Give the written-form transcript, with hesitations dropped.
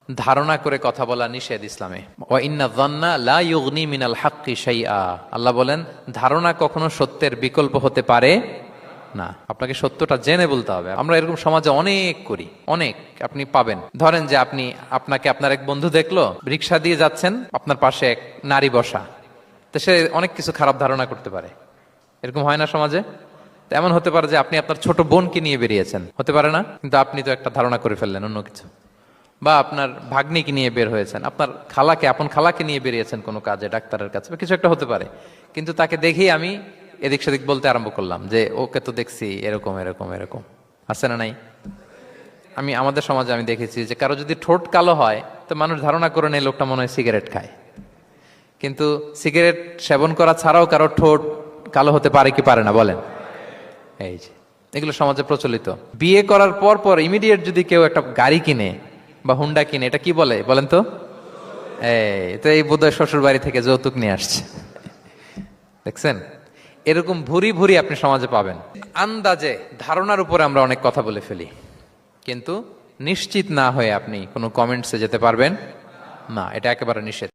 ধারণা করে কথা বলা নিষেধ ইসলামে। ওয়া ইন্না যান্না লা ইউগনি মিনাল হাক্কি শাইআ, আল্লাহ বলেন ধারণা কখনো সত্যের বিকল্প হতে পারে না। আপনাকে সত্যটা জেনে বলতে হবে। আমরা এরকম সমাজে অনেক করি, অনেক আপনি পাবেন। ধরেন যে আপনাকে আপনার এক বন্ধু দেখলো, রিক্সা দিয়ে যাচ্ছেন, আপনার পাশে এক নারী বসা, তো সে অনেক কিছু খারাপ ধারণা করতে পারে। এরকম হয় না সমাজে? এমন হতে পারে যে আপনি আপনার ছোট বোনকে নিয়ে বেরিয়েছেন, হতে পারে না? কিন্তু আপনি তো একটা ধারণা করে ফেললেন অন্য কিছু। বা আপনার ভাগ্নিকে নিয়ে বের হয়েছেন, আপনার আপন খালাকে নিয়ে বেরিয়েছেন কোনো কাজে, ডাক্তারের কাছে বা কিছু একটা হতে পারে। কিন্তু তাকে দেখেই আমি এদিক সেদিক বলতে আরম্ভ করলাম যে ওকে তো দেখছি এরকম এরকম এরকম। আছে না নাই? আমাদের সমাজে আমি দেখেছি যে কারো যদি ঠোঁট কালো হয় তো মানুষ ধারণা করে নেই লোকটা মনে হয় সিগারেট খায়। কিন্তু সিগারেট সেবন করা ছাড়াও কারো ঠোঁট কালো হতে পারে কি পারে না বলেন? এই যে এগুলো সমাজে প্রচলিত। বিয়ে করার পর পর ইমিডিয়েট যদি কেউ একটা গাড়ি কিনে বা হুন্ডা কিনে, এটা কি বলে বলেন তো? এই বোধহয় শ্বশুর বাড়ি থেকে যৌতুক নিয়ে আসছে। দেখছেন, এরকম ভুরি ভুরি আপনি সমাজে পাবেন। আন্দাজে ধারণার উপরে আমরা অনেক কথা বলে ফেলি, কিন্তু নিশ্চিত না হয়ে আপনি কোনো কমেন্টসে যেতে পারবেন না, এটা একেবারে নিষেধ।